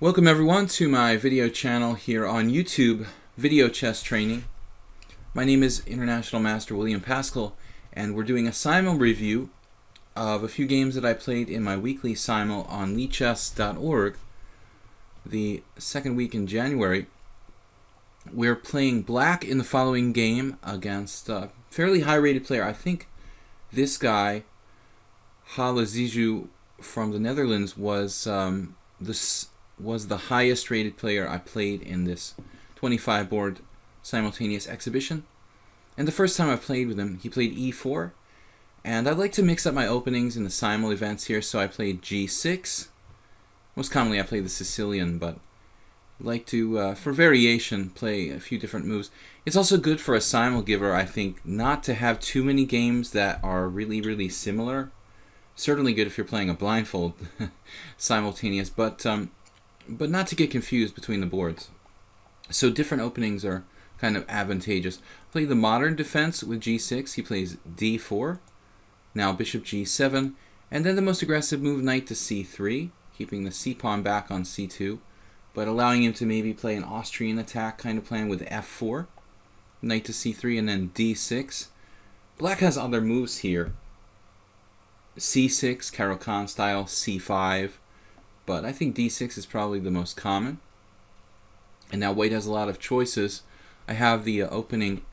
Welcome everyone to my video channel here on YouTube, Video Chess Training. My name is International Master Will Paschall, and we're doing a simul review of a few games that I played in my weekly simul on lichess.org the second week in January. We're playing black in the following game against a fairly high-rated player. I think this guy, Halaziju from the Netherlands, was the highest rated player I played in this 25 board simultaneous exhibition. And the first time I played with him, he played e4, and I'd like to mix up my openings in the simul events here, so I played g6. Most commonly I play the Sicilian, but I'd like to, for variation, play a few different moves. It's also good for a simul giver, I think, not to have too many games that are really similar. Certainly good if you're playing a blindfold simultaneous, but not to get confused between the boards. So different openings are kind of advantageous. Play the modern defense with g6. He plays d4. Now bishop g7. And then the most aggressive move, knight to c3, keeping the c-pawn back on c2, but allowing him to maybe play an Austrian attack kind of plan with f4. Knight to c3 and then d6. Black has other moves here. c6, Caro-Kann style, c5. But I think d6 is probably the most common. And now white has a lot of choices. I have the opening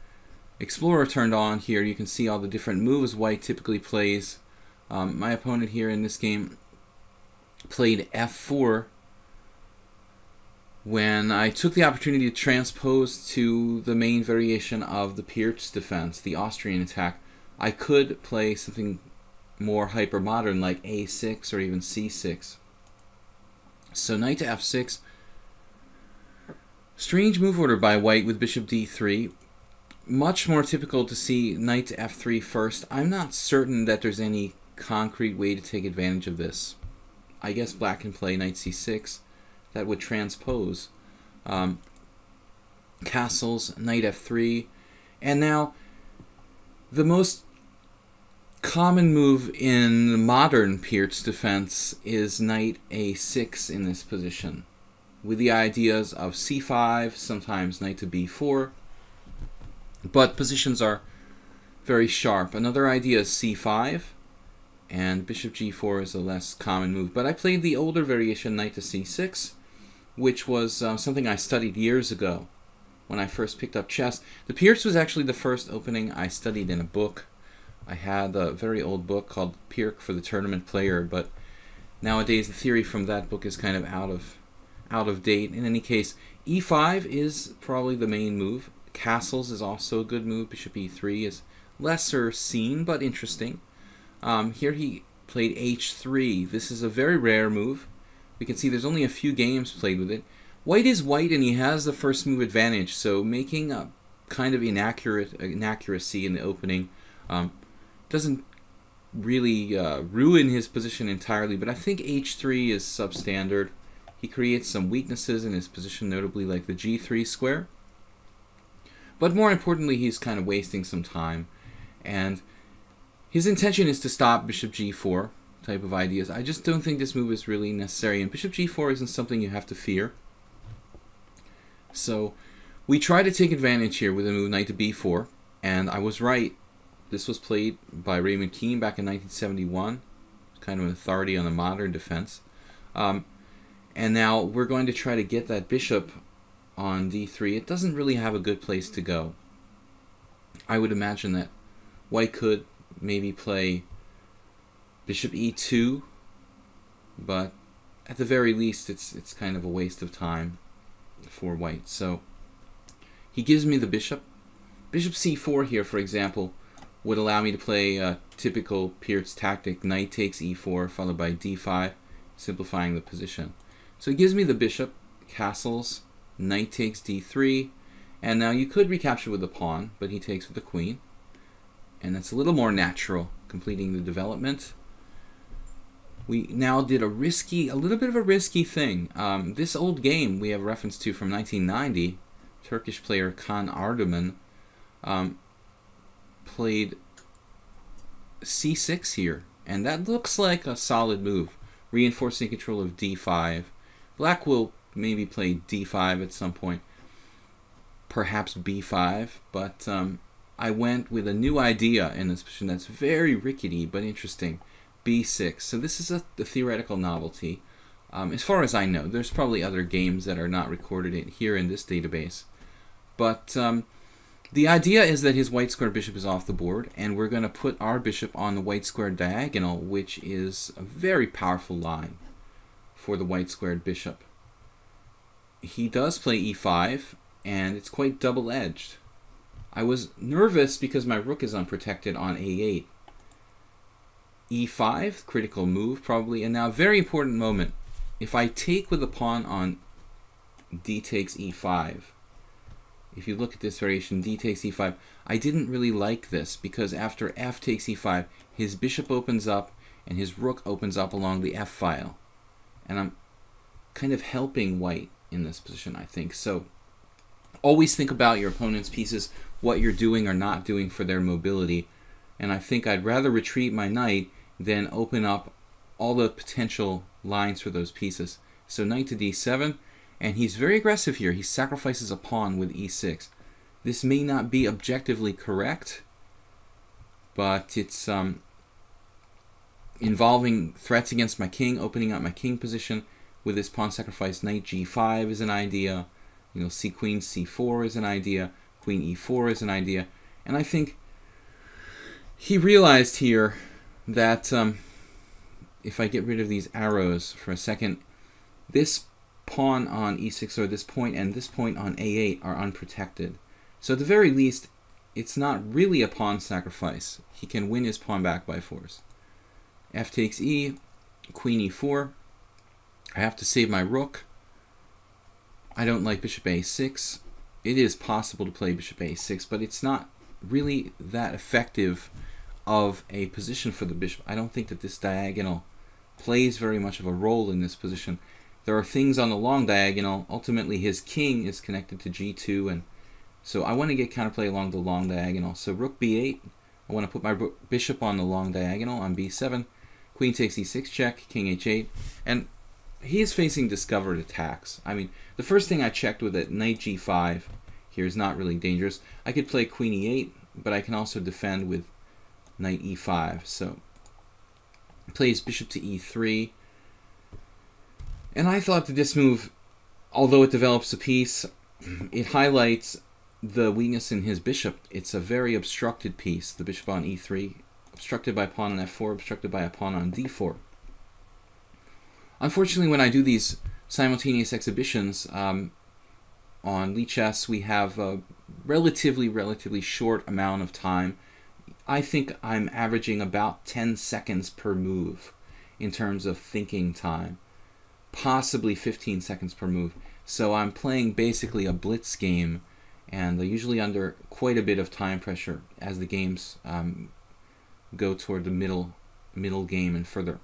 explorer turned on here. You can see all the different moves white typically plays. My opponent here in this game played f4 when I took the opportunity to transpose to the main variation of the Pirc defense, the Austrian attack. I could play something more hyper-modern like a6 or even c6. So knight to f6. Strange move order by white with bishop d3. Much more typical to see knight to f3 first. I'm not certain that there's any concrete way to take advantage of this. I guess black can play knight c6. That would transpose. Castles, knight f3. And now the most common move in modern Pirc defense is knight a6 in this position, with the ideas of c5, sometimes knight to b4, but positions are very sharp. Another idea is c5, and bishop g4 is a less common move. But I played the older variation, knight to c6, which was something I studied years ago when I first picked up chess. The Pirc was actually the first opening I studied in a book. I had a very old book called Pirc for the Tournament Player, but nowadays the theory from that book is kind of out of date. In any case, e5 is probably the main move. Castles is also a good move. Bishop e3 is lesser seen, but interesting. Here he played h3. This is a very rare move. We can see there's only a few games played with it. White is white, and he has the first move advantage, so making a kind of inaccuracy in the opening doesn't really ruin his position entirely, but I think h3 is substandard. He creates some weaknesses in his position, notably like the g3 square. But more importantly, he's kind of wasting some time. And his intention is to stop bishop g4 type of ideas. I just don't think this move is really necessary, and bishop g4 isn't something you have to fear. So we try to take advantage here with the move knight to b4, and I was right. This was played by Raymond Keane back in 1971. Kind of an authority on the modern defense. And now we're going to try to get that bishop on d3. It doesn't really have a good place to go. I would imagine that white could maybe play bishop e2, but at the very least it's kind of a waste of time for white. So he gives me the bishop. Bishop c4 here, for example, would allow me to play a typical Pirc tactic, knight takes e4 followed by d5, simplifying the position. So he gives me the bishop, castles, knight takes d3, and now you could recapture with the pawn, but he takes with the queen, and that's a little more natural, completing the development. We now did a little bit of a risky thing. This old game we have reference to from 1990, Turkish player Kaan Ardaman, played c6 here, and that looks like a solid move, reinforcing control of d5. Black will maybe play d5 at some point, perhaps b5, but I went with a new idea in this position that's very rickety but interesting, b6. So this is a theoretical novelty. As far as I know, there's probably other games that are not recorded here in this database. But the idea is that his white squared bishop is off the board, and we're going to put our bishop on the white squared diagonal, which is a very powerful line for the white squared bishop. He does play e5, and it's quite double-edged. I was nervous because my rook is unprotected on a8. e5, critical move probably, and now a very important moment. If I take with the pawn on d takes e5, if you look at this variation, d takes e5, I didn't really like this because after f takes e5, his bishop opens up and his rook opens up along the f file. And I'm kind of helping white in this position, I think. So always think about your opponent's pieces, what you're doing or not doing for their mobility. And I think I'd rather retreat my knight than open up all the potential lines for those pieces. So knight to d7, and he's very aggressive here. He sacrifices a pawn with e6. This may not be objectively correct, but it's involving threats against my king, opening up my king position with this pawn sacrifice. Knight g5 is an idea. You know, c queen c4 is an idea. Queen e4 is an idea. And I think he realized here that if I get rid of these arrows for a second, this pawn on e6 or this point and this point on a8 are unprotected. So at the very least, it's not really a pawn sacrifice. He can win his pawn back by force. F takes e, queen e4. I have to save my rook. I don't like bishop a6. It is possible to play bishop a6, but it's not really that effective of a position for the bishop. I don't think that this diagonal plays very much of a role in this position. There are things on the long diagonal. Ultimately, his king is connected to g2, and so I want to get counterplay along the long diagonal. So rook b8. I want to put my bishop on the long diagonal on b7. Queen takes e6 check, king h8, and he is facing discovered attacks. I mean, the first thing I checked with it, knight g5 here is not really dangerous. I could play queen e8, but I can also defend with knight e5. So plays bishop to e3. And I thought that this move, although it develops a piece, it highlights the weakness in his bishop. It's a very obstructed piece, the bishop on e3, obstructed by a pawn on f4, obstructed by a pawn on d4. Unfortunately, when I do these simultaneous exhibitions on lichess, we have a relatively short amount of time. I think I'm averaging about 10 seconds per move in terms of thinking time, possibly 15 seconds per move. So I'm playing basically a blitz game, and usually under quite a bit of time pressure as the games go toward the middle game and further.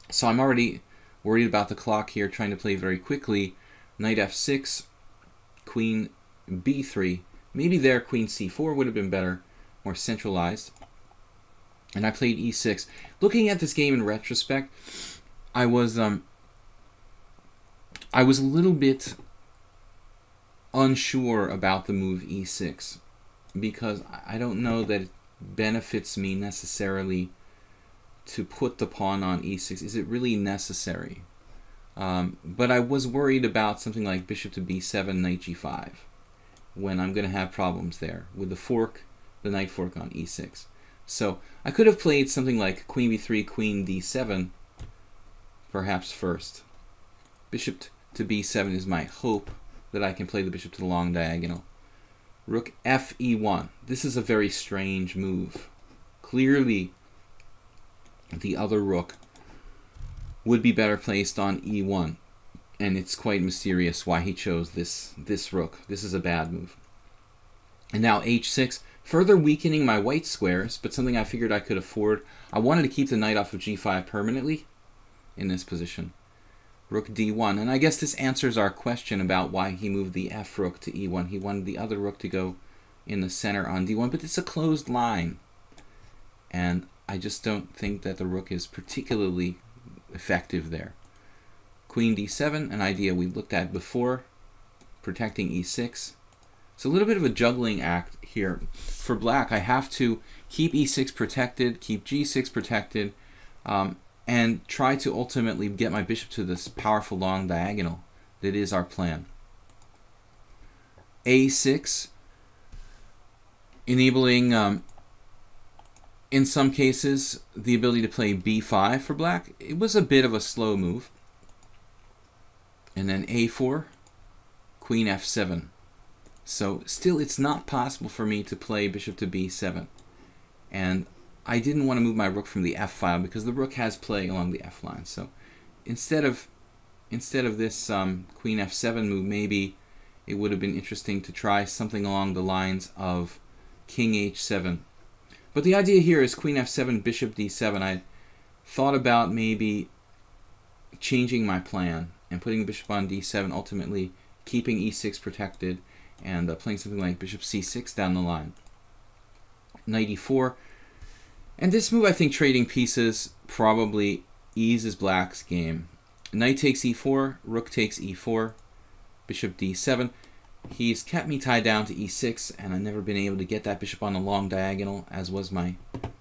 So I'm already worried about the clock here, trying to play very quickly. Knight f6, queen b3. Maybe there queen c4 would have been better, more centralized. And I played e6. Looking at this game in retrospect, I was a little bit unsure about the move e6 because I don't know that it benefits me necessarily to put the pawn on e6. Is it really necessary? But I was worried about something like bishop to b7, knight g5, when I'm going to have problems there with the fork, the knight fork on e6. So I could have played something like queen b3, queen d7, perhaps first. Bishop to b7 is my hope that I can play the bishop to the long diagonal. Rook f e1. This is a very strange move. Clearly, the other rook would be better placed on e1, and it's quite mysterious why he chose this rook. This is a bad move. And now h6, further weakening my white squares, but something I figured I could afford. I wanted to keep the knight off of g5 permanently in this position. Rook d1, and I guess this answers our question about why he moved the f rook to e1. He wanted the other rook to go in the center on d1, but it's a closed line, and I just don't think that the rook is particularly effective there. queen d7, an idea we looked at before, protecting e6. It's a little bit of a juggling act here. For black, I have to keep e6 protected, keep g6 protected, and try to ultimately get my bishop to this powerful long diagonal that is our plan. a6, enabling, in some cases, the ability to play b5 for black. It was a bit of a slow move. And then a4, queen f7. So still, it's not possible for me to play bishop to b7. And I didn't want to move my rook from the f file because the rook has play along the f line. So instead of this queen f7 move, maybe it would have been interesting to try something along the lines of king h7. But the idea here is queen f7, bishop d7. I thought about maybe changing my plan and putting the bishop on d7, ultimately keeping e6 protected, and playing something like bishop c6 down the line. Knight e4. And this move, I think, trading pieces probably eases black's game. Knight takes e4, rook takes e4, bishop d7. He's kept me tied down to e6, and I've never been able to get that bishop on a long diagonal, as was my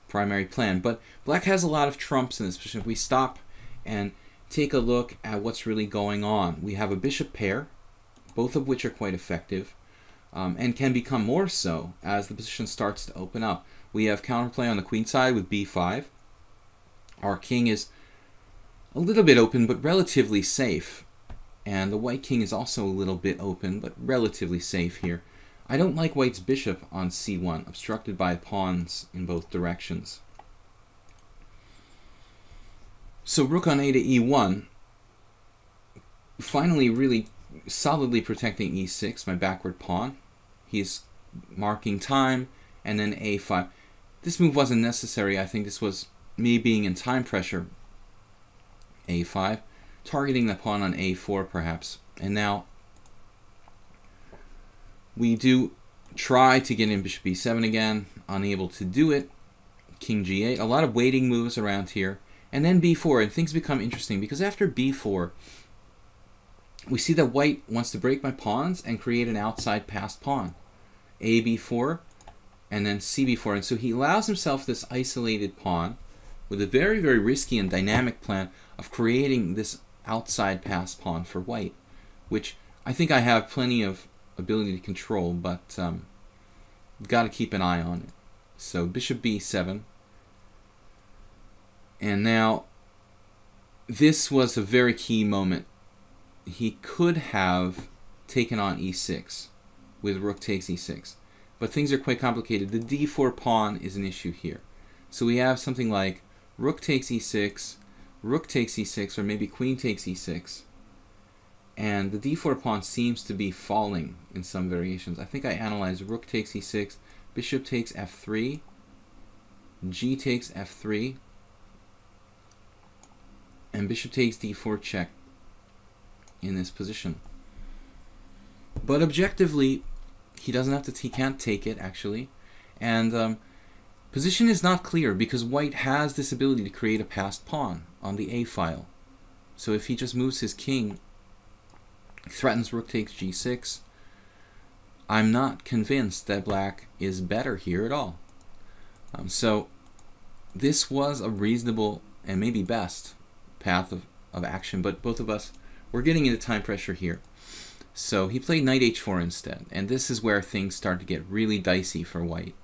primary plan. But black has a lot of trumps in this position. If we stop and take a look at what's really going on, we have a bishop pair, both of which are quite effective, and can become more so as the position starts to open up. We have counterplay on the queen side with b5. Our king is a little bit open, but relatively safe. And the white king is also a little bit open, but relatively safe here. I don't like white's bishop on c1, obstructed by pawns in both directions. So rook on a to e1, finally really solidly protecting e6, my backward pawn. He's marking time, and then a5. This move wasn't necessary. I think this was me being in time pressure. a5, targeting the pawn on a4 perhaps. And now we do try to get in bishop b7 again, unable to do it. King g8, a lot of waiting moves around here. And then b4, and things become interesting because after b4, we see that white wants to break my pawns and create an outside passed pawn. A b4, and then c b4. And so he allows himself this isolated pawn with a very, very risky and dynamic plan of creating this outside passed pawn for white, which I think I have plenty of ability to control, but got to keep an eye on it. So bishop b7. And now, this was a very key moment. He could have taken on e6 with rook takes e6. But things are quite complicated. The d4 pawn is an issue here. So we have something like rook takes e6, rook takes e6, or maybe queen takes e6. And the d4 pawn seems to be falling in some variations. I think I analyzed rook takes e6, bishop takes f3, g takes f3, and bishop takes d4 check in this position. But objectively, he doesn't have to. He can't take it actually, and position is not clear because white has this ability to create a passed pawn on the a file. So if he just moves his king, threatens rook takes g6. I'm not convinced that black is better here at all. So this was a reasonable and maybe best path of action, but both of us were getting into time pressure here. So he played knight h4 instead, and this is where things start to get really dicey for white.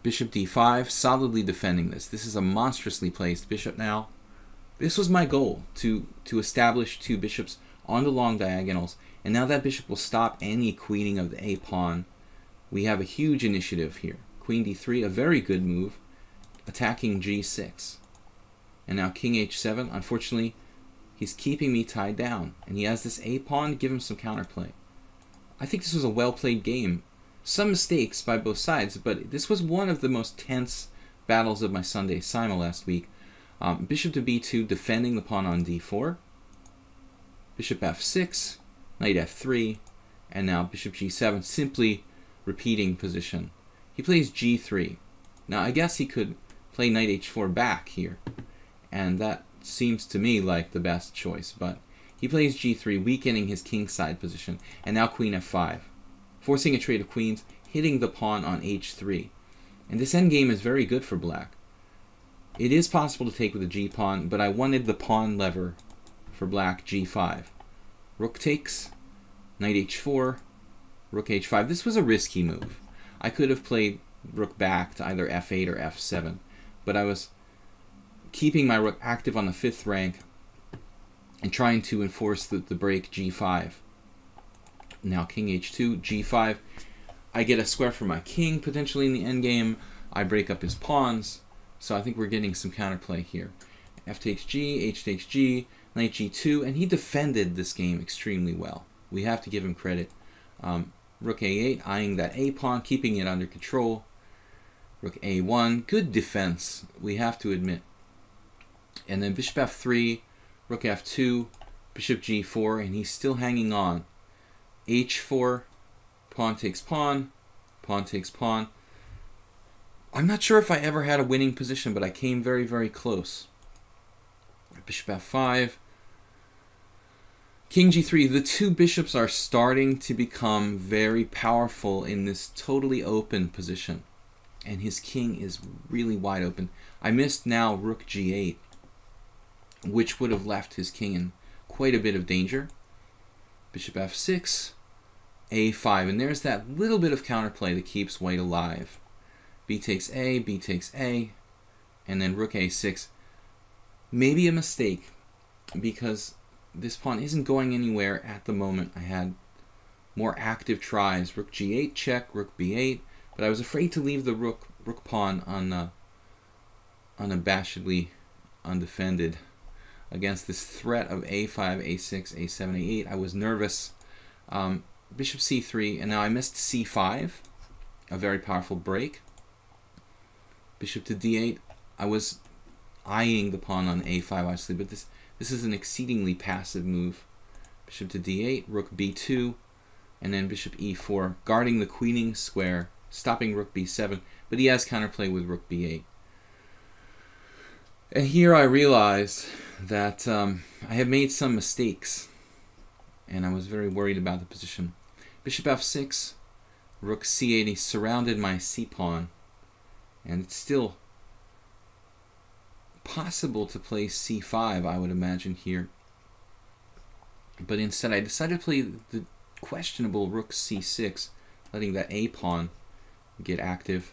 Bishop d5, solidly defending this. This is a monstrously placed bishop now. This was my goal, to establish two bishops on the long diagonals, and now that bishop will stop any queening of the a pawn. We have a huge initiative here. Queen d3, a very good move, attacking g6. And now king h7, unfortunately, he's keeping me tied down, and he has this a pawn to give him some counterplay. I think this was a well-played game. Some mistakes by both sides, but this was one of the most tense battles of my Sunday simul last week. Bishop to b2, defending the pawn on d4. Bishop f6, knight f3, and now bishop g7, simply repeating position. He plays g3. Now I guess he could play knight h4 back here, and that seems to me like the best choice, but he plays g3, weakening his kingside position, and now queen f5, forcing a trade of queens, hitting the pawn on h3. And this endgame is very good for black. It is possible to take with a g-pawn, but I wanted the pawn lever for black, g5. Rook takes, knight h4, rook h5. This was a risky move. I could have played rook back to either f8 or f7, but I was keeping my rook active on the 5th rank and trying to enforce the break g5. Now king h2, g5. I get a square for my king potentially in the endgame. I break up his pawns, so I think we're getting some counterplay here. F takes g, h takes g, knight g2, and he defended this game extremely well. We have to give him credit. Rook a8, eyeing that a pawn, keeping it under control. Rook a1, good defense, we have to admit. And then bishop f3, rook f2, bishop g4, and he's still hanging on. h4, pawn takes pawn, pawn takes pawn. I'm not sure if I ever had a winning position, but I came very, very close. Bishop f5, king g3. The two bishops are starting to become very powerful in this totally open position, and his king is really wide open. I missed now rook g8, which would have left his king in quite a bit of danger. Bishop f6, a5, and there's that little bit of counterplay that keeps white alive. B takes a, and then rook a6. Maybe a mistake, because this pawn isn't going anywhere at the moment. I had more active tries. Rook g8 check, rook b8, but I was afraid to leave the rook pawn unabashedly undefended against this threat of a5, a6, a7, a8. I was nervous. Bishop c3, and now I missed c5, a very powerful break. Bishop to d8. I was eyeing the pawn on a5, obviously, but this is an exceedingly passive move. Bishop to d8, rook b2, and then bishop e4, guarding the queening square, stopping rook b7, but he has counterplay with rook b8. And here I realized that I had made some mistakes, and I was very worried about the position. Bishop f6, rook c8, he surrounded my c-pawn, and it's still possible to play c5, I would imagine here. But instead I decided to play the questionable rook c6, letting that a pawn get active.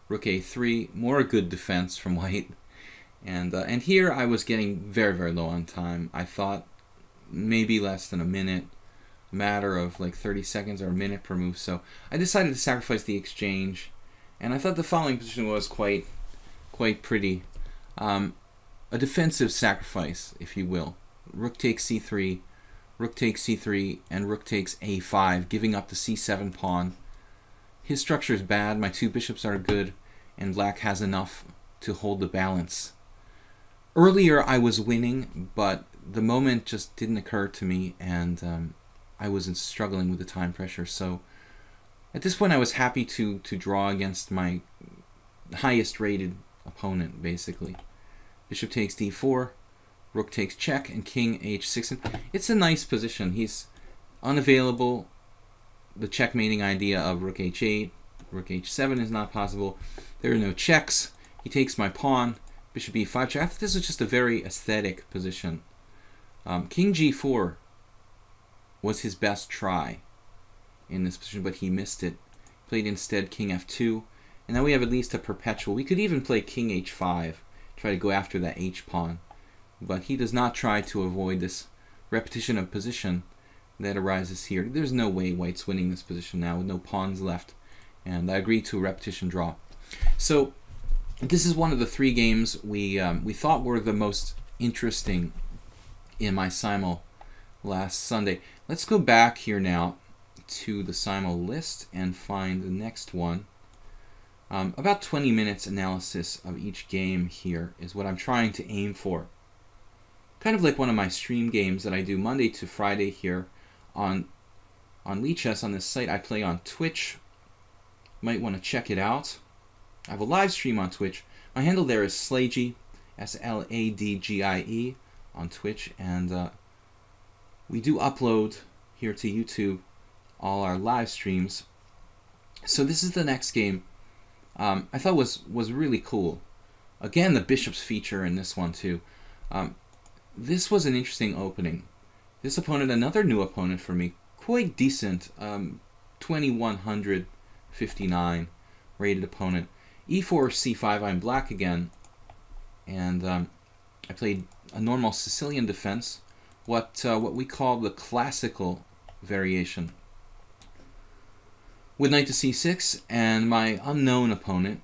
Rook a3, more good defense from white. And here I was getting very, very low on time. I thought maybe less than a minute, a matter of like 30 seconds or a minute per move. So I decided to sacrifice the exchange, and I thought the following position was quite pretty. A defensive sacrifice, if you will. Rook takes c3, rook takes c3, and rook takes a5, giving up the c7 pawn. His structure is bad, my two bishops are good, and black has enough to hold the balance. Earlier I was winning, but the moment just didn't occur to me, and I was struggling with the time pressure. So at this point I was happy to draw against my highest rated opponent, basically. Bishop takes d4, rook takes check, and king h6. And it's a nice position. He's unavailable. The checkmating idea of rook h8, rook h7 is not possible. There are no checks. He takes my pawn. Bishop e5 check. I think this is just a very aesthetic position. King g4 was his best try in this position, but he missed it. Played instead king f2, and now we have at least a perpetual. We could even play king h5, try to go after that h pawn, but he does not try to avoid this repetition of position that arises here. There's no way white's winning this position now with no pawns left, and I agree to a repetition draw. So this is one of the three games we thought were the most interesting in my simul last Sunday. Let's go back here now to the simul list and find the next one. About 20 minutes analysis of each game here is what I'm trying to aim for. Kind of like one of my stream games that I do Monday to Friday here on lichess on this site. I play on Twitch. Might want to check it out. I have a live stream on Twitch. My handle there is Slagey, SLADGIE on Twitch, and we do upload here to YouTube all our live streams. So this is the next game. I thought was really cool. Again, the bishop's feature in this one too. This was an interesting opening. This opponent, another new opponent for me, quite decent. 2159 rated opponent. E4, C5. I'm black again, and I played a normal Sicilian defense. What we call the classical variation. With knight to c6, and my unknown opponent,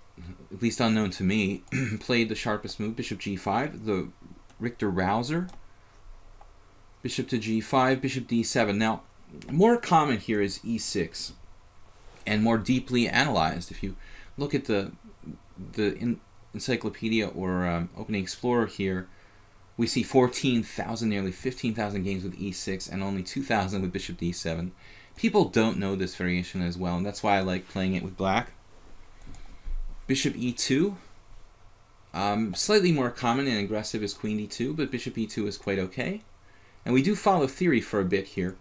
at least unknown to me, played the sharpest move, bishop g5, the Richter Rouser. Bishop to g5, bishop d7. Now, more common here is e6, and more deeply analyzed. If you look at the encyclopedia or Opening Explorer here, we see 14,000, nearly 15,000 games with e6, and only 2,000 with bishop d7. People don't know this variation as well, and that's why I like playing it with black. Bishop e2. Slightly more common and aggressive is queen d2, but bishop e2 is quite okay. And we do follow theory for a bit here.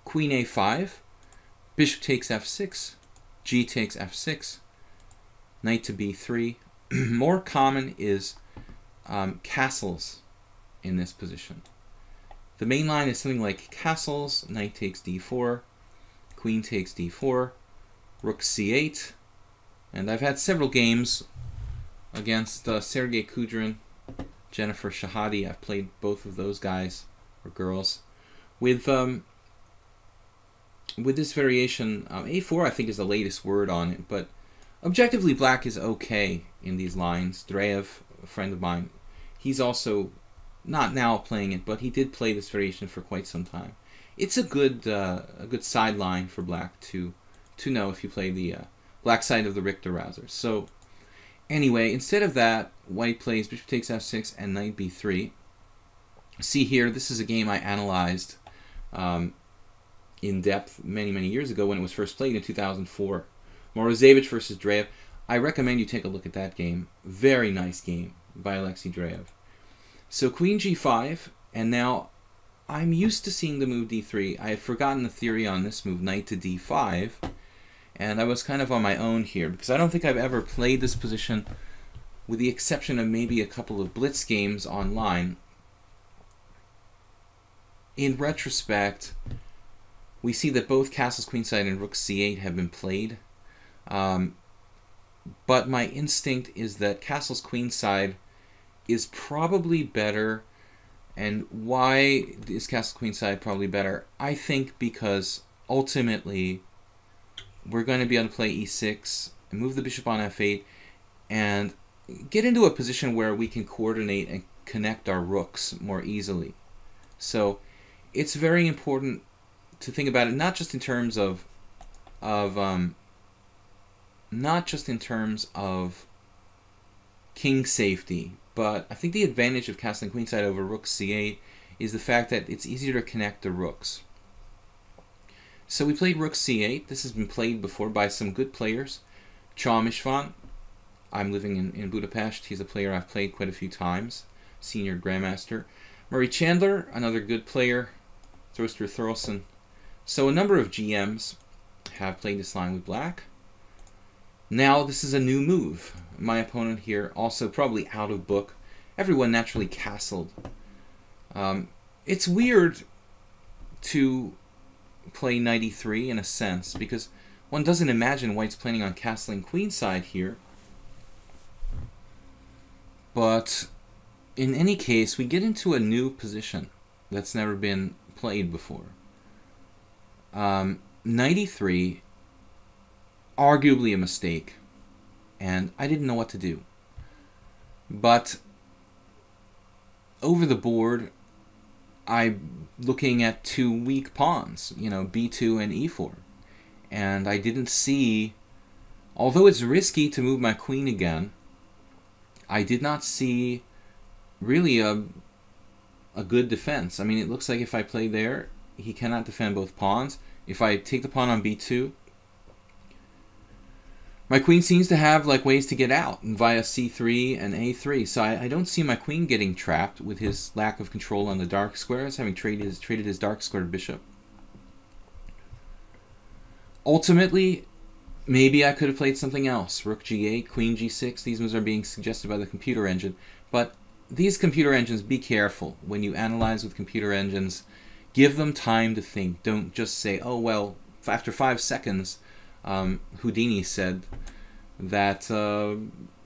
Queen a5, bishop takes f6, g takes f6, knight to b3. More common is castles in this position. The main line is something like castles, knight takes d4, queen takes d4, rook c8, and I've had several games against Sergei Kudrin, Jennifer Shahadi. I've played both of those guys, or girls, with this variation. A4 I think is the latest word on it, but objectively black is okay in these lines. Dreyev, a friend of mine, he's also not now playing it, but he did play this variation for quite some time. It's a good sideline for black to know if you play the black side of the Richter Rouser. So anyway, instead of that, white plays bishop takes f6 and knight b3. See here, this is a game I analyzed in depth many years ago when it was first played in 2004. Morozevich versus Dreyev. I recommend you take a look at that game. Very nice game by Alexei Dreyev. So queen g5, and now I'm used to seeing the move d3. I had forgotten the theory on this move, knight to d5, and I was kind of on my own here because I don't think I've ever played this position, with the exception of maybe a couple of blitz games online. In retrospect, we see that both castles queenside and rook c8 have been played, but my instinct is that castles queenside is probably better. And why is castle queenside probably better? I think because ultimately we're going to be able to play e6 and move the bishop on f8 and get into a position where we can coordinate and connect our rooks more easily. So it's very important to think about it not just in terms of king safety, but I think the advantage of castling queenside over rook c8 is the fact that it's easier to connect the rooks. So we played rook c8. This has been played before by some good players. Chom Ishvan, I'm living in Budapest. He's a player I've played quite a few times, senior grandmaster. Murray Chandler, another good player. Throster Thorlson. So a number of GMs have played this line with black. Now this is a new move. My opponent here also probably out of book. Everyone naturally castled. It's weird to play knight e3 in a sense because one doesn't imagine white's planning on castling queenside here. But in any case, we get into a new position that's never been played before. Knight e3, arguably a mistake, and I didn't know what to do. But over the board, I'm looking at two weak pawns, b2 and e4. And I didn't see, although it's risky to move my queen again, I did not see really a good defense. I mean, it looks like if I play there, he cannot defend both pawns. If I take the pawn on b2, My queen seems to have like ways to get out via c3 and a3, so I don't see my queen getting trapped with his lack of control on the dark squares, having traded his dark square bishop. Ultimately, maybe I could have played something else. Rook g8, queen g6. These moves are being suggested by the computer engine. But these computer engines, be careful when you analyze with computer engines. Give them time to think. Don't just say, oh, well, after 5 seconds, Houdini said that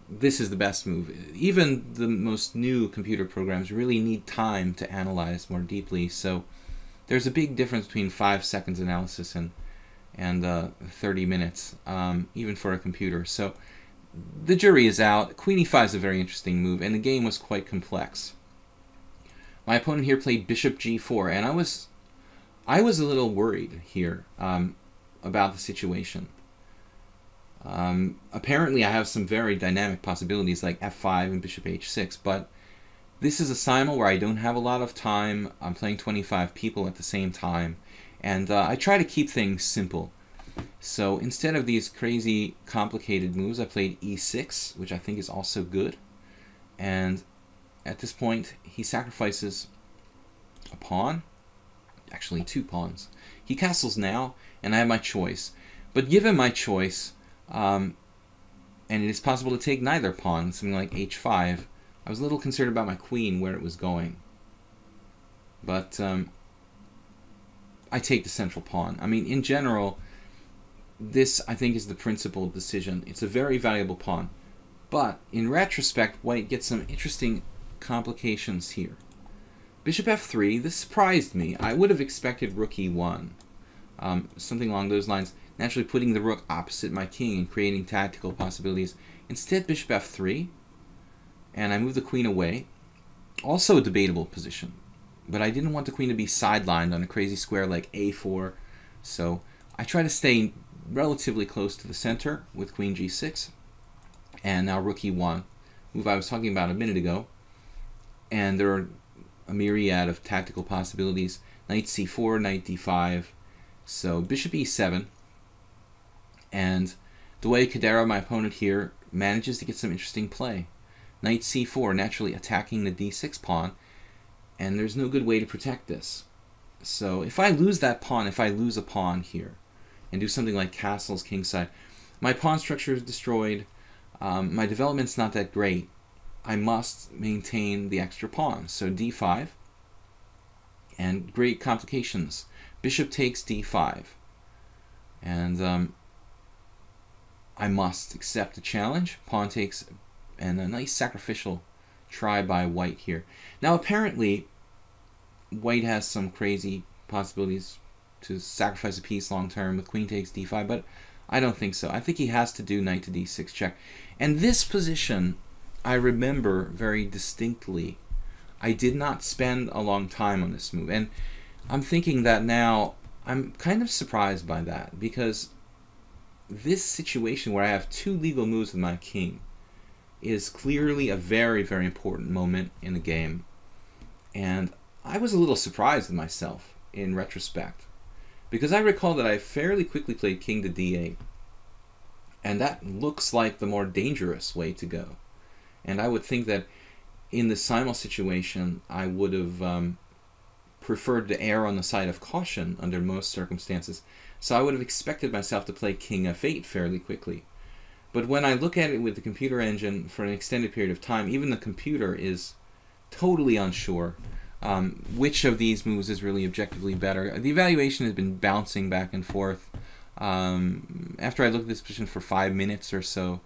this is the best move. Even the most new computer programs really need time to analyze more deeply. So there's a big difference between 5 seconds analysis and 30 minutes, even for a computer. So the jury is out. Queen e5 is a very interesting move, and the game was quite complex. My opponent here played bishop g4, and I was a little worried here about the situation. Apparently I have some very dynamic possibilities like f5 and bishop h6, but this is a simul where I don't have a lot of time. I'm playing 25 people at the same time, and I try to keep things simple. So instead of these crazy complicated moves, I played e6, which I think is also good. And at this point, he sacrifices a pawn, actually 2 pawns. He castles now, and I have my choice. But given my choice, and it is possible to take neither pawn, something like h5, I was a little concerned about my queen, where it was going. But I take the central pawn. I mean, in general, this, I think, is the principal decision. It's a very valuable pawn. But in retrospect, white gets some interesting complications here. Bishop f3, this surprised me. I would have expected rook e1. Something along those lines. Naturally putting the rook opposite my king and creating tactical possibilities. Instead, bishop f3. And I move the queen away. Also a debatable position. But I didn't want the queen to be sidelined on a crazy square like a4. So I try to stay relatively close to the center with queen g6. And now rook e1, move I was talking about a minute ago. And there are a myriad of tactical possibilities. Knight c4, knight d5. So bishop e7. And the way Cadero, my opponent here, manages to get some interesting play. Knight c4, naturally attacking the d6 pawn. And there's no good way to protect this. So if I lose that pawn, if I lose a pawn here, and do something like castles kingside, my pawn structure is destroyed. My development's not that great. I must maintain the extra pawn. So d5, and great complications. Bishop takes d5, and I must accept the challenge. Pawn takes, and a nice sacrificial try by white here. Now apparently, white has some crazy possibilities to sacrifice a piece long term with queen takes d5, but I don't think so. I think he has to do knight to d6 check. And this position, I remember very distinctly. I did not spend a long time on this move. And I'm thinking that now, I'm kind of surprised by that, because this situation where I have 2 legal moves with my king is clearly a very, very important moment in the game. And I was a little surprised with myself in retrospect, because I recall that I fairly quickly played king to d8. And that looks like the more dangerous way to go. And I would think that in the simul situation, I would have preferred to err on the side of caution under most circumstances. So I would have expected myself to play king f8 fairly quickly. But when I look at it with the computer engine for an extended period of time, even the computer is totally unsure which of these moves is really objectively better. The evaluation has been bouncing back and forth. After I looked at this position for 5 minutes or so,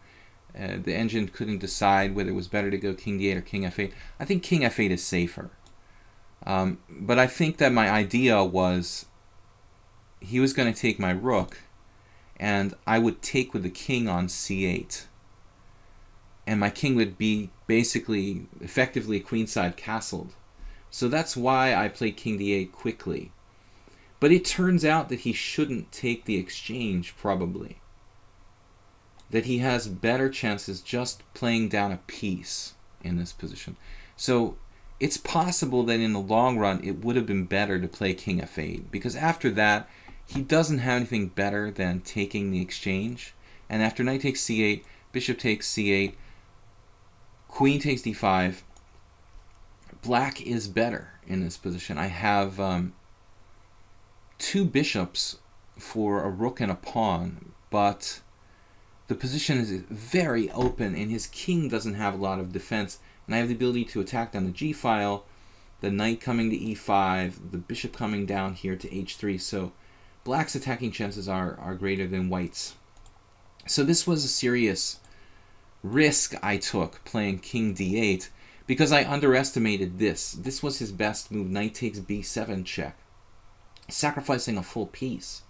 the engine couldn't decide whether it was better to go king d8 or king f8. I think king f8 is safer. But I think that my idea was he was going to take my rook, and I would take with the king on c8. And my king would be basically effectively queenside castled. So that's why I played king d8 quickly. But it turns out that he shouldn't take the exchange, probably. That he has better chances just playing down a piece in this position. So it's possible that in the long run it would have been better to play king f8, because after that he doesn't have anything better than taking the exchange, And after knight takes c8, bishop takes c8, queen takes d5. Black is better in this position. I have two bishops for a rook and a pawn, but the position is very open, and his king doesn't have a lot of defense. And I have the ability to attack down the g file, the knight coming to e5, the bishop coming down here to h3. So black's attacking chances are greater than white's. So this was a serious risk I took playing king d8 because I underestimated this. This was his best move, knight takes b7 check, sacrificing a full piece.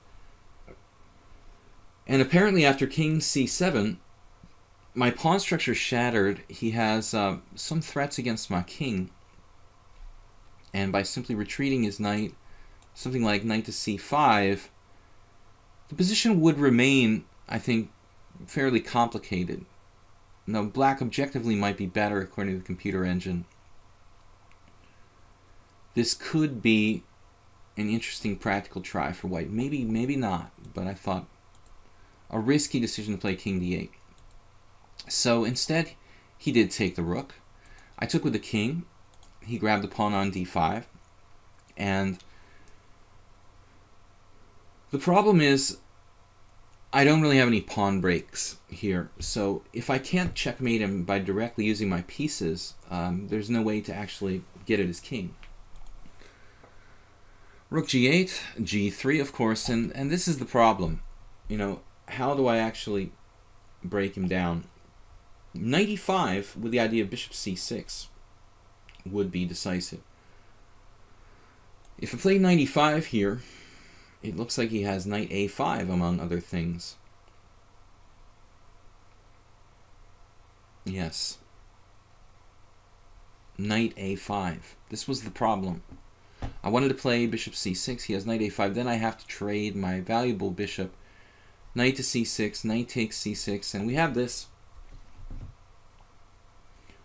And apparently after king c7, my pawn structure shattered. He has some threats against my king. And by simply retreating his knight, something like knight to c5, the position would remain, I think, fairly complicated. Now, black objectively might be better according to the computer engine. This could be an interesting practical try for white. Maybe, maybe not, but I thought a risky decision to play king d8. So instead, he did take the rook. I took with the king. He grabbed the pawn on d5. And the problem is, I don't really have any pawn breaks here. So if I can't checkmate him by directly using my pieces, there's no way to actually get at his king. Rook g8, g3, of course, and this is the problem. You know, how do I actually break him down? Knight e5 with the idea of bishop c6 would be decisive. If I play knight e5 here, it looks like he has knight a5 among other things. Yes. Knight a5. This was the problem. I wanted to play bishop c6. He has knight a5. Then I have to trade my valuable bishop. Knight to c6. Knight takes c6. And we have this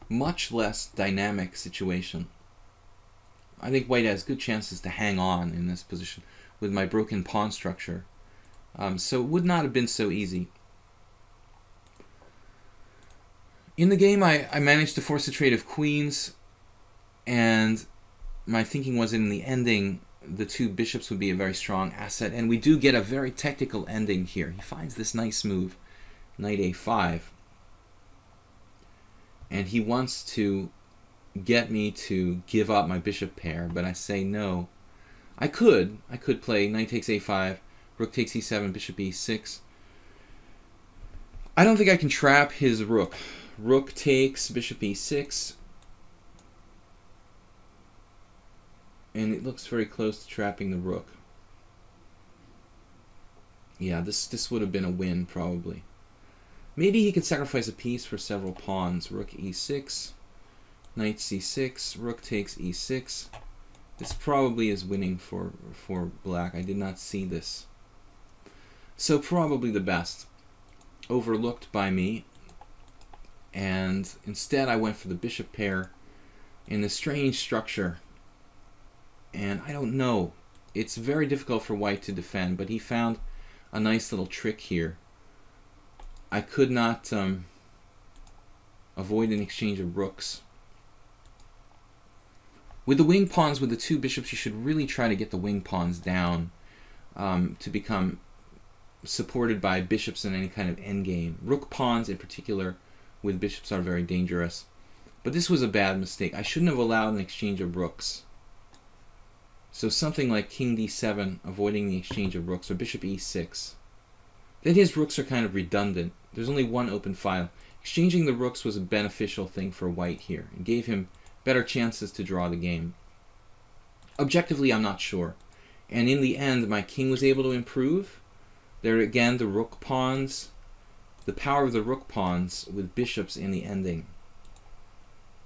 much less dynamic situation. I think white has good chances to hang on in this position with my broken pawn structure. So it would not have been so easy. In the game, I managed to force a trade of queens, and my thinking was in the ending, the two bishops would be a very strong asset, and we do get a very technical ending here. He finds this nice move, knight a5, and he wants to get me to give up my bishop pair, but I say no. I could play knight takes a5, rook takes e7, bishop e6. I don't think I can trap his rook. Rook takes bishop e6. And it looks very close to trapping the rook. Yeah, this would have been a win, probably. Maybe he could sacrifice a piece for several pawns. Rook e6, knight c6, rook takes e6. This probably is winning for black. I did not see this. So probably the best. Overlooked by me. And instead I went for the bishop pair in a strange structure. And I don't know. It's very difficult for white to defend, but he found a nice little trick here. I could not avoid an exchange of rooks. With the wing pawns, with the two bishops, you should really try to get the wing pawns down to become supported by bishops in any kind of endgame. Rook pawns in particular with bishops are very dangerous. But this was a bad mistake. I shouldn't have allowed an exchange of rooks. So something like king d7, avoiding the exchange of rooks, or bishop e6. Then his rooks are kind of redundant. There's only one open file. Exchanging the rooks was a beneficial thing for white here. It gave him better chances to draw the game. Objectively, I'm not sure. And in the end, my king was able to improve. There again, the rook pawns. The power of the rook pawns with bishops in the ending.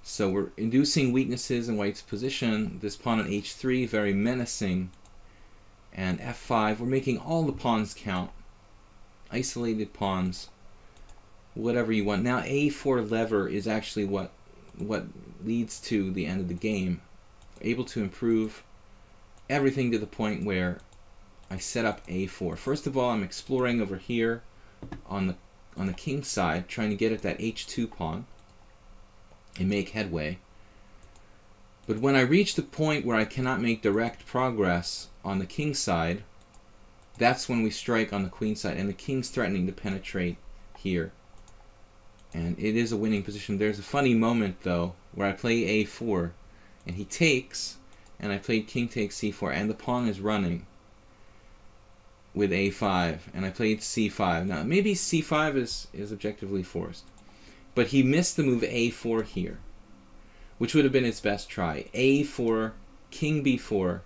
So we're inducing weaknesses in white's position. This pawn on h3, very menacing. And f5, we're making all the pawns count. Isolated pawns. Whatever you want. Now a4 lever is actually what leads to the end of the game. Able to improve everything to the point where I set up a4. First of all, I'm exploring over here on the on the king side, trying to get at that h2 pawn and make headway. But when I reach the point where I cannot make direct progress on the king side, that's when we strike on the queen side, and the king's threatening to penetrate here. And it is a winning position. There's a funny moment, though, where I play a4, and he takes, and I played king takes c4, and the pawn is running with a5, and I played c5. Now, maybe c5 is objectively forced, but he missed the move a4 here, which would have been his best try. a4, king b4,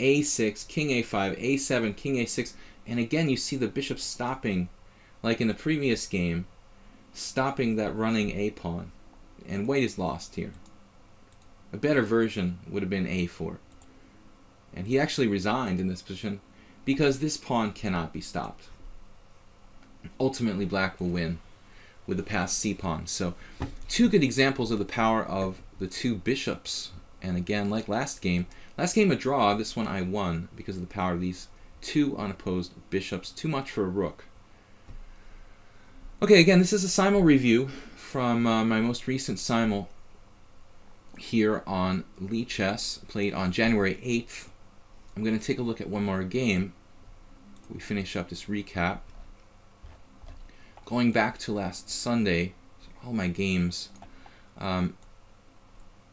a6, king a5, a7, king a6, and again you see the bishop stopping, like in the previous game, stopping that running a pawn, and white is lost here. A better version would have been a4, and he actually resigned in this position because this pawn cannot be stopped. Ultimately, black will win with the passed c pawn. So, two good examples of the power of the two bishops. And again, like last game a draw, this one I won because of the power of these two unopposed bishops. Too much for a rook. Okay, again, this is a simul review from my most recent simul here on lichess, played on January 8th. I'm going to take a look at one more game. We finish up this recap. Going back to last Sunday, all my games,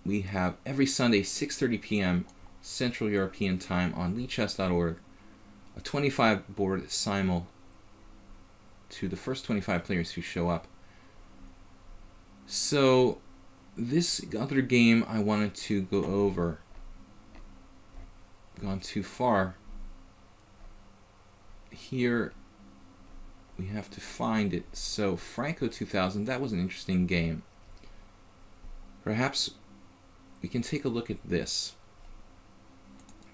we have every Sunday 6:30 p.m. Central European Time on lichess.org, a 25 board simul to the first 25 players who show up. So this other game I wanted to go over, gone too far. Here we have to find it. So Franco 2000, that was an interesting game. Perhaps we can take a look at this.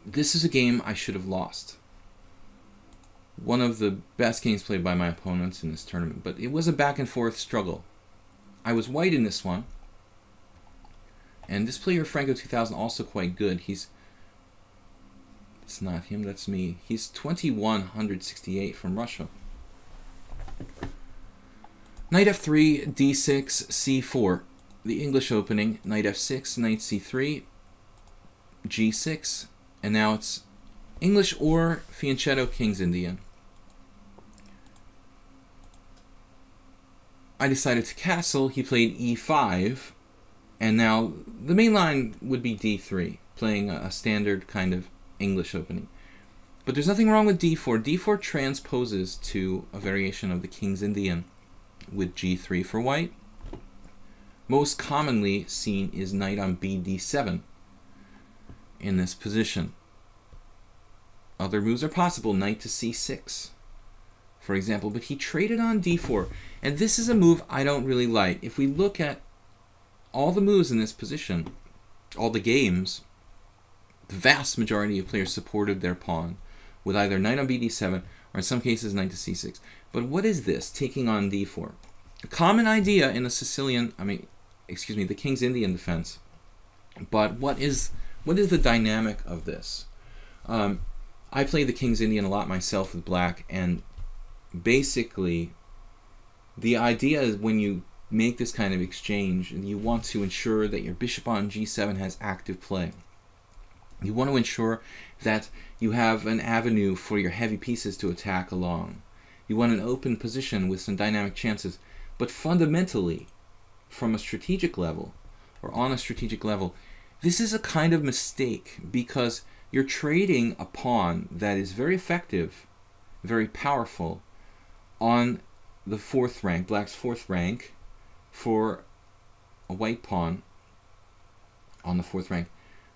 This is a game I should have lost. One of the best games played by my opponents in this tournament, but it was a back and forth struggle. I was white in this one, and this player Franco 2000 also quite good. It's not him, that's me. He's 2168 from Russia. Knight f3, d6, c4. The English opening, knight f6, knight c3, g6, and now it's English or Fianchetto King's Indian. I decided to castle. He played e5, and now the main line would be d3, playing a standard kind of English opening. But there's nothing wrong with d4. d4 transposes to a variation of the King's Indian with g3 for white. Most commonly seen is knight on bd7 in this position. Other moves are possible, knight to c6, for example, but he traded on d4, and this is a move I don't really like. If we look at all the moves in this position, all the games, the vast majority of players supported their pawn with either knight on bd7 or in some cases knight to c6. But what is this, taking on d4? A common idea in the King's Indian defense, but what is the dynamic of this? I play the King's Indian a lot myself with black, and basically the idea is when you make this kind of exchange, you want to ensure that your bishop on g7 has active play. You want to ensure that you have an avenue for your heavy pieces to attack along. You want an open position with some dynamic chances, but fundamentally, from a strategic level, or on a strategic level, this is a kind of mistake because you're trading a pawn that is very effective, very powerful, on the fourth rank, black's fourth rank, for a white pawn on the fourth rank.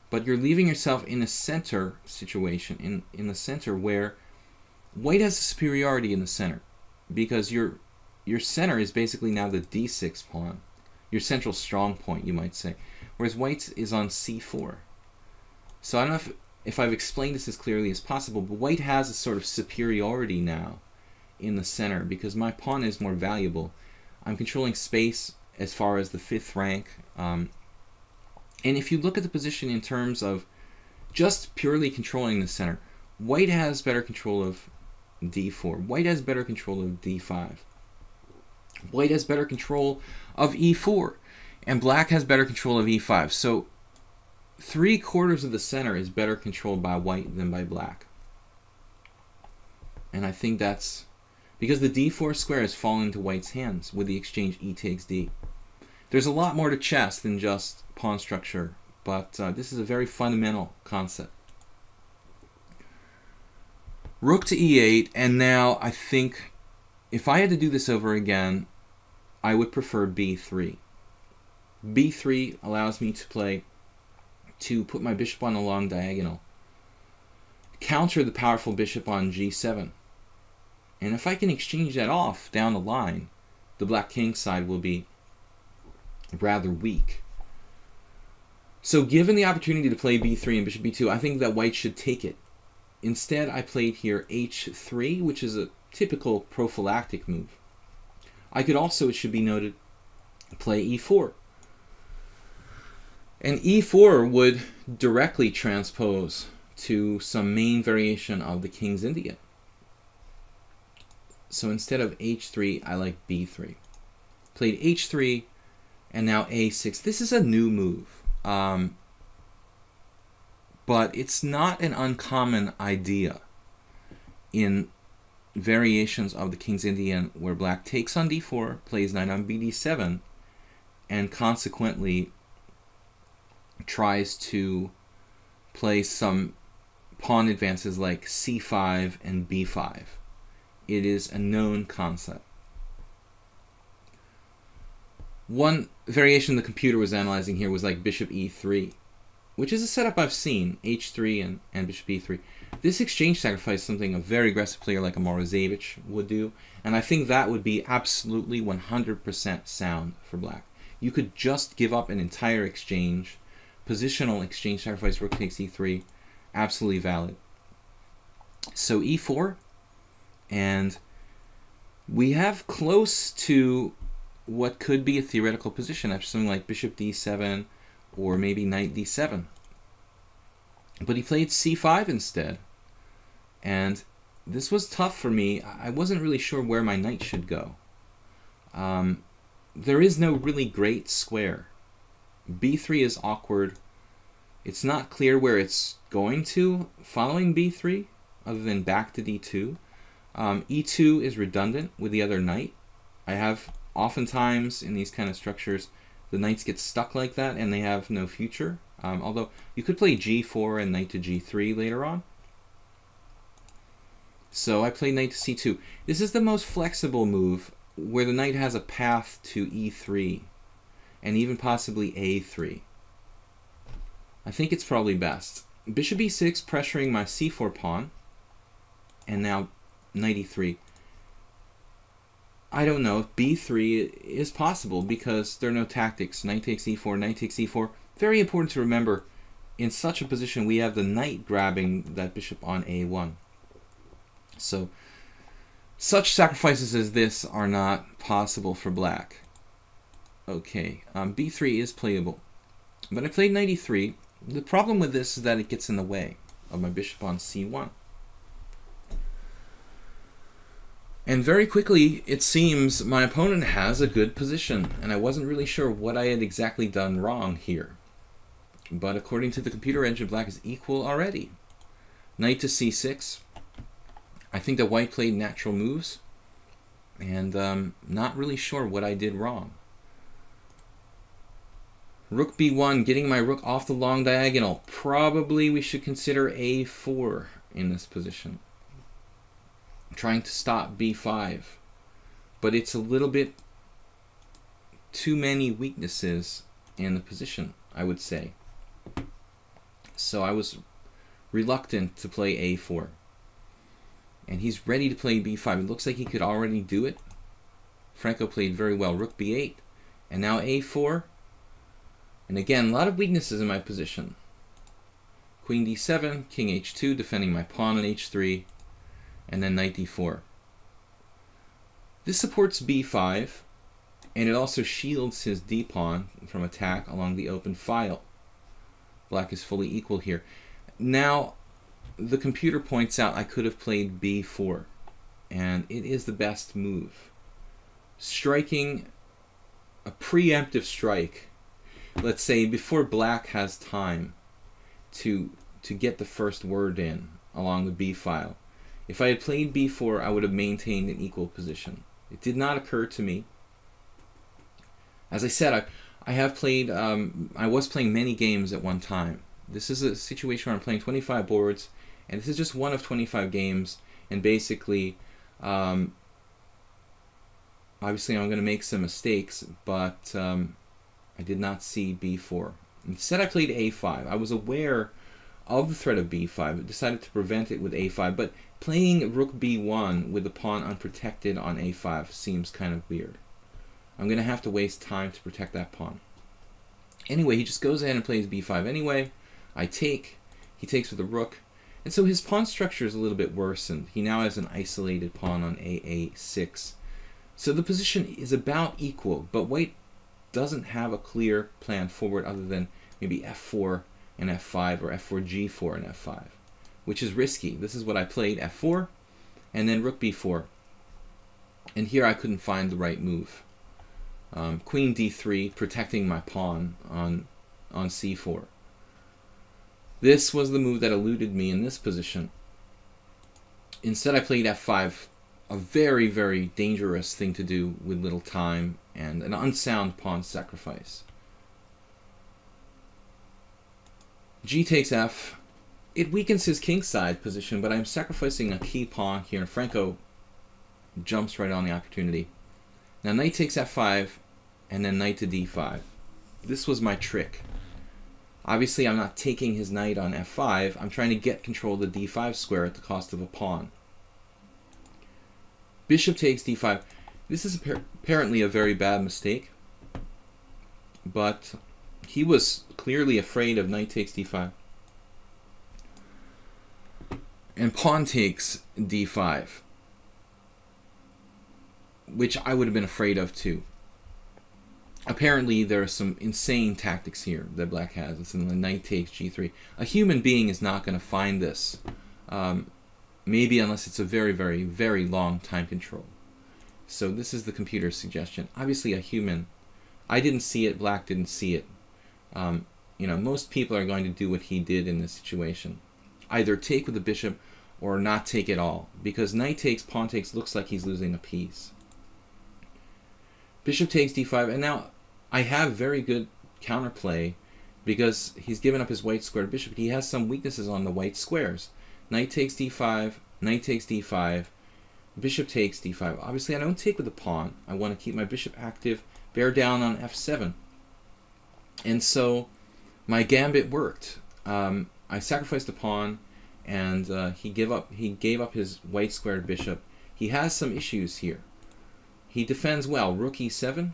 But you're leaving yourself in a center situation, in the center where white has a superiority in the center, because your center is basically now the d6 pawn, your central strong point, you might say, whereas white is on c4. So I don't know if I've explained this as clearly as possible, but white has a sort of superiority now in the center because my pawn is more valuable. I'm controlling space as far as the fifth rank. And if you look at the position in terms of just purely controlling the center, white has better control of d4. White has better control of d5. White has better control of e4, and black has better control of e5. So 3/4 of the center is better controlled by white than by black. And I think that's because the d4 square is falling into white's hands with the exchange e takes d. There's a lot more to chess than just pawn structure, but this is a very fundamental concept. Rook to e8, and now I think if I had to do this over again, I would prefer b3. b3 allows me to put my bishop on a long diagonal, counter the powerful bishop on g7. And if I can exchange that off down the line, the black king side will be rather weak. So given the opportunity to play b3 and bishop b2, I think that white should take it. Instead, I played here h3, which is a typical prophylactic move. I could also, it should be noted, play e4. And e4 would directly transpose to some main variation of the King's Indian. So instead of h3, I like b3. Played h3, and now a6. This is a new move. But it's not an uncommon idea in variations of the King's Indian where black takes on d4, plays knight on bd7, and consequently tries to play some pawn advances like c5 and b5. It is a known concept. One variation the computer was analyzing here was like bishop e3, which is a setup I've seen, h3 and bishop e3. This exchange sacrifice is something a very aggressive player like a Morozevich would do, and I think that would be absolutely 100% sound for black. You could just give up an entire exchange, positional exchange sacrifice, rook takes e3, absolutely valid. So e4, and we have close to what could be a theoretical position after something like bishop d7 or maybe knight d7. But he played c5 instead, and this was tough for me. I wasn't really sure where my knight should go. There is no really great square. b3 is awkward. It's not clear where it's going to following b3, other than back to d2. e2 is redundant with the other knight. I have oftentimes in these kind of structures, the knights get stuck like that and they have no future. Although you could play g4 and knight to g3 later on. So I played knight to c2. This is the most flexible move where the knight has a path to e3 and even possibly a3. I think it's probably best. Bishop e6 pressuring my c4 pawn, and now knight e3. I don't know if b3 is possible because there are no tactics. Knight takes e4, knight takes e4. Very important to remember, in such a position we have the knight grabbing that bishop on a1. So such sacrifices as this are not possible for black. Okay, b3 is playable. But I played knight e3. The problem with this is that it gets in the way of my bishop on c1. And very quickly, it seems my opponent has a good position, and I wasn't really sure what I had exactly done wrong here. But according to the computer engine, black is equal already. Knight to c6. I think that white played natural moves, and not really sure what I did wrong. Rook b1, getting my rook off the long diagonal. Probably we should consider a4 in this position. Trying to stop b5, but it's a little bit too many weaknesses in the position, I would say. So I was reluctant to play a4, and he's ready to play b5. It looks like he could already do it. Franco played very well. Rook b8, and now a4, and again a lot of weaknesses in my position. Queen d7, king h2, defending my pawn on h3, and then knight d4. This supports b5, and it also shields his d-pawn from attack along the open file. Black is fully equal here. Now, the computer points out I could have played b4, and it is the best move. striking a preemptive strike, let's say before black has time to get the first word in along the b file. If I had played b4, I would have maintained an equal position. It did not occur to me. As I said, I have played, I was playing many games at one time. This is a situation where I'm playing 25 boards, and this is just one of 25 games, and basically, obviously I'm going to make some mistakes, but I did not see b4. Instead I played a5. I was aware of the threat of b5, but decided to prevent it with a5, but playing rook b1 with the pawn unprotected on a5 seems kind of weird. I'm going to have to waste time to protect that pawn. Anyway, he just goes ahead and plays b5 anyway. I take. He takes with the rook. And so his pawn structure is a little bit worsened. He now has an isolated pawn on a6. So the position is about equal, but white doesn't have a clear plan forward other than maybe f4 and f5, or f4, g4 and f5, which is risky. This is what I played, f4, and then rook b4. And here I couldn't find the right move. Queen d3, protecting my pawn on c4. This was the move that eluded me in this position. Instead I played f5, a very, very dangerous thing to do with little time, and an unsound pawn sacrifice. G takes f. It weakens his kingside position, but I'm sacrificing a key pawn here, and Franco jumps right on the opportunity. Now knight takes f5, and then knight to d5. This was my trick. Obviously I'm not taking his knight on f5, I'm trying to get control of the d5 square at the cost of a pawn. Bishop takes d5. This is apparently a very bad mistake, but he was clearly afraid of knight takes d5. And pawn takes d5, which I would have been afraid of too. Apparently there are some insane tactics here that black has. It's in the knight takes g3. A human being is not going to find this. Maybe unless it's a very, very, very long time control. So this is the computer's suggestion. Obviously a human. I didn't see it, black didn't see it. You know, most people are going to do what he did in this situation. Either take with the bishop or not take at all. Because knight takes, pawn takes looks like he's losing a piece. Bishop takes d5, and now I have very good counterplay because he's given up his white squared bishop. He has some weaknesses on the white squares. Knight takes d5, knight takes d5, bishop takes d5. Obviously I don't take with the pawn. I want to keep my bishop active, bear down on f7. And so my gambit worked. I sacrificed the pawn, and he gave up his white squared bishop. He has some issues here. He defends well. Rook e7,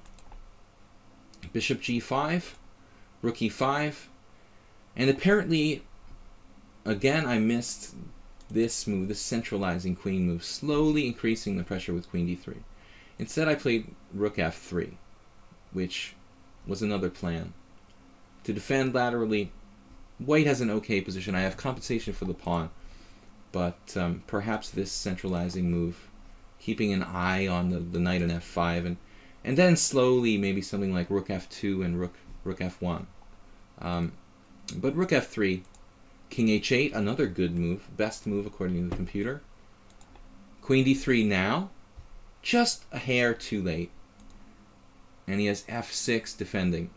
bishop g5, rook e5, and apparently, again, I missed this move, this centralizing queen move, slowly increasing the pressure with queen d3. Instead, I played rook f3, which was another plan. To defend laterally, white has an okay position. I have compensation for the pawn, but perhaps this centralizing move, keeping an eye on the knight on f5, and then slowly maybe something like rook f2 and rook f1. But rook f3, king h8, another good move, best move according to the computer. Queen d3 now, just a hair too late. And he has f6 defending.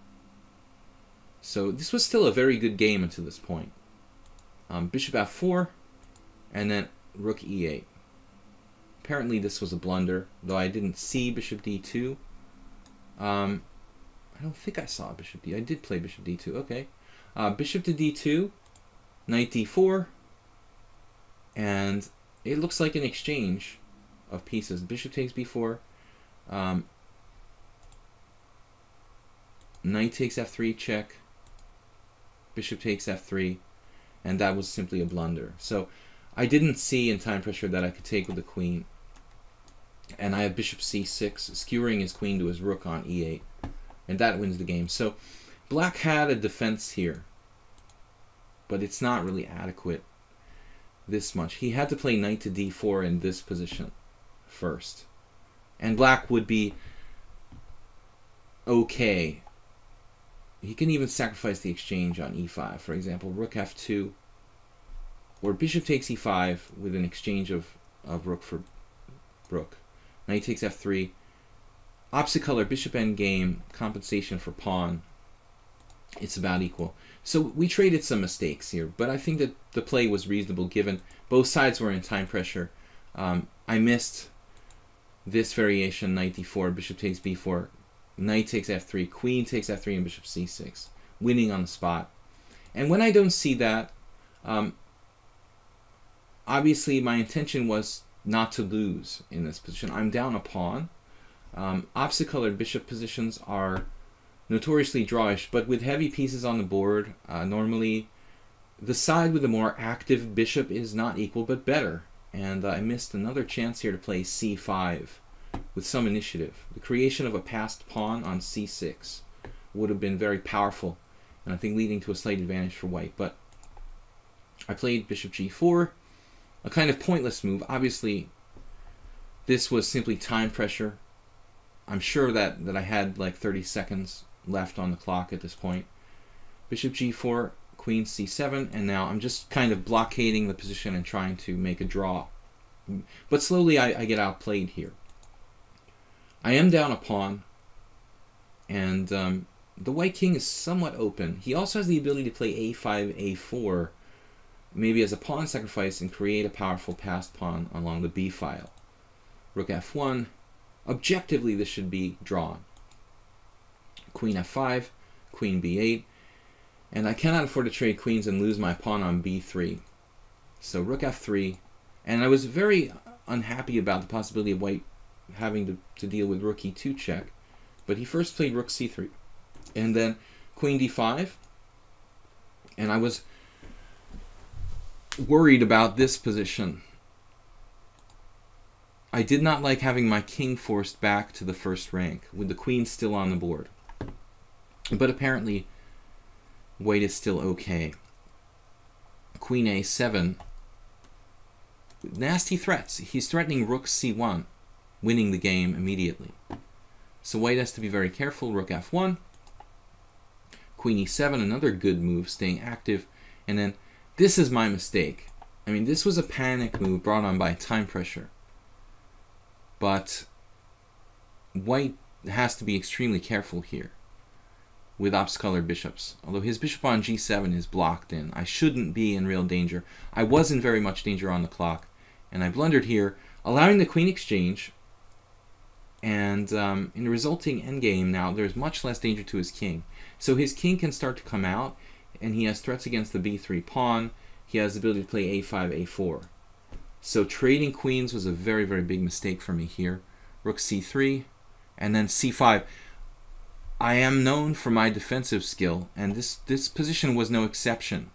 So this was still a very good game until this point. Bishop f4, and then rook e8. Apparently this was a blunder, though I didn't see bishop d2. I don't think I saw bishop d. I did play bishop d2. Okay. Bishop to d2, knight d4, and it looks like an exchange of pieces. Bishop takes b4, knight takes f3 check, bishop takes f3, and that was simply a blunder. So I didn't see in time pressure that I could take with the queen. And I have bishop c6, skewering his queen to his rook on e8. And that wins the game. So black had a defense here, but it's not really adequate this much. He had to play knight to d4 in this position first. And black would be okay. He can even sacrifice the exchange on e5. For example, rook f2, or bishop takes e5 with an exchange of rook for rook. Knight takes f3. Opposite color, bishop endgame, compensation for pawn. It's about equal. So we traded some mistakes here, but I think that the play was reasonable given both sides were in time pressure. I missed this variation, knight d4, bishop takes b4, knight takes f3, queen takes f3, and bishop c6, winning on the spot. And when I don't see that, obviously my intention was not to lose in this position. I'm down a pawn. Opposite colored bishop positions are notoriously drawish, but with heavy pieces on the board, normally the side with the more active bishop is not equal but better. And I missed another chance here to play c5 with some initiative. The creation of a passed pawn on c6 would have been very powerful, and I think leading to a slight advantage for white. But I played bishop g4, a kind of pointless move. Obviously, this was simply time pressure. I'm sure that I had like 30 seconds left on the clock at this point. Bishop g4, queen c7, and now I'm just kind of blockading the position and trying to make a draw. But slowly I get outplayed here. I am down a pawn, and the white king is somewhat open. He also has the ability to play a5, a4, maybe as a pawn sacrifice, and create a powerful passed pawn along the b file. Rook f1. Objectively, this should be drawn. Queen f5, queen b8, and I cannot afford to trade queens and lose my pawn on b3. So rook f3, and I was very unhappy about the possibility of white having to deal with rook e2 check, but he first played rook c3, and then queen d5, and I was worried about this position. I did not like having my king forced back to the first rank, with the queen still on the board. But apparently, white is still okay. Queen a7. Nasty threats. He's threatening rook c1, winning the game immediately. So white has to be very careful. Rook f1. Queen e7, another good move, staying active. And then, this is my mistake. I mean, this was a panic move brought on by time pressure. But white has to be extremely careful here with opposite-colored bishops. Although his bishop on g7 is blocked in. I shouldn't be in real danger. I was in very much danger on the clock, and I blundered here, allowing the queen exchange. And in the resulting endgame now, there's much less danger to his king. So his king can start to come out, and he has threats against the b3 pawn. He has the ability to play a5, a4. So trading queens was a very, very big mistake for me here. Rook c3, and then c5. I am known for my defensive skill, and this position was no exception.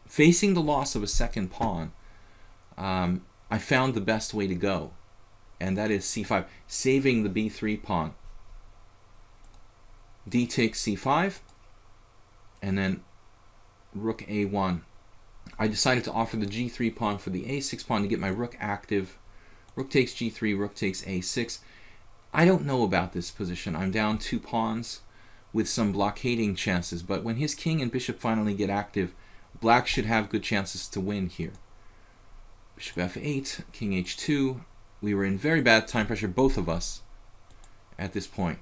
Facing the loss of a second pawn, I found the best way to go, and that is c5, saving the b3 pawn. D takes c5, and then rook a1. I decided to offer the g3 pawn for the a6 pawn to get my rook active. Rook takes g3, rook takes a6. I don't know about this position. I'm down 2 pawns with some blockading chances, but when his king and bishop finally get active, black should have good chances to win here. Bishop f8, king h2. We were in very bad time pressure, both of us, at this point.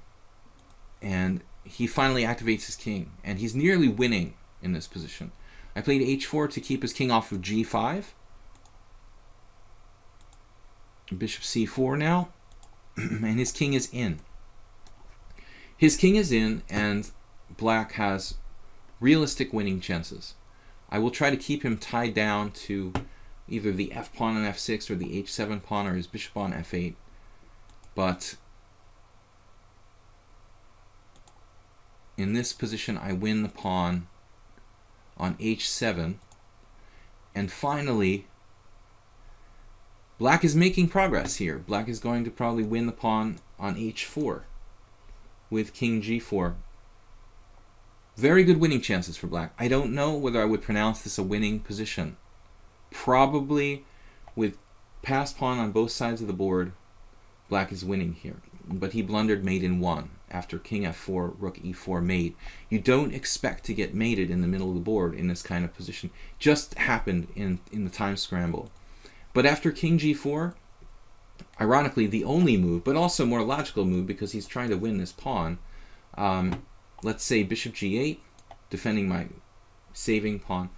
And he finally activates his king, and he's nearly winning in this position. I played h4 to keep his king off of g5. Bishop c4 now, and his king is in. His king is in, and black has realistic winning chances. I will try to keep him tied down to either the f pawn on f6 or the h7 pawn or his bishop on f8. But in this position, I win the pawn on h7, and finally black is making progress here. Black is going to probably win the pawn on h4 with king g4. Very good winning chances for black. I don't know whether I would pronounce this a winning position. Probably with passed pawn on both sides of the board, black is winning here, but he blundered mate in 1. after king f4, rook e4 mate. You don't expect to get mated in the middle of the board in this kind of position. Just happened in the time scramble. But after king g4, ironically the only move, but also more logical move because he's trying to win this pawn, let's say bishop g8, defending my saving pawn,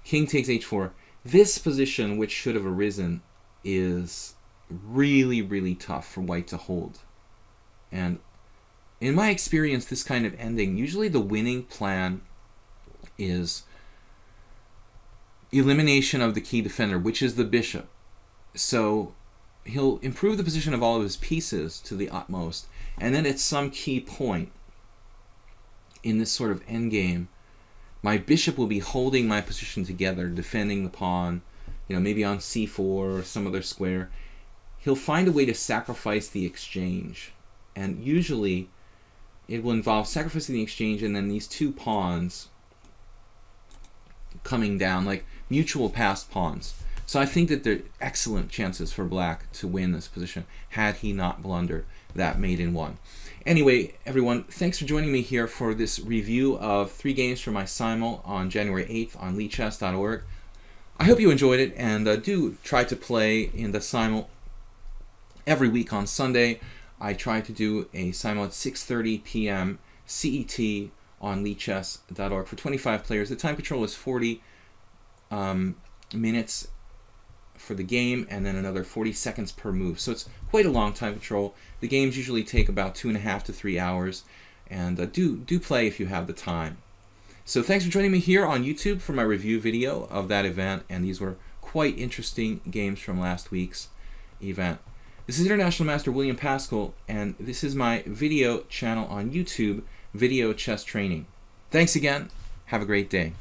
king takes h4. This position, which should have arisen, is really, really tough for white to hold. And in my experience, this kind of ending, usually the winning plan is elimination of the key defender, which is the bishop. So he'll improve the position of all of his pieces to the utmost, and then at some key point in this sort of endgame, my bishop will be holding my position together, defending the pawn, maybe on c4 or some other square. He'll find a way to sacrifice the exchange, and usually it will involve sacrificing the exchange and then these two pawns coming down, like mutual passed pawns. So I think that there are excellent chances for black to win this position had he not blundered that mate in one. Anyway, everyone, thanks for joining me here for this review of 3 games from my simul on January 8th on lichess.org. I hope you enjoyed it, and do try to play in the simul every week on Sunday. I try to do a simul at 6:30 p.m. CET on lichess.org for 25 players. The time control is 40 minutes for the game, and then another 40 seconds per move. So it's quite a long time control. The games usually take about 2.5 to 3 hours, and do play if you have the time. So thanks for joining me here on YouTube for my review video of that event, and these were quite interesting games from last week's event. This is International Master Will Paschall, and this is my video channel on YouTube, Video Chess Training. Thanks again. Have a great day.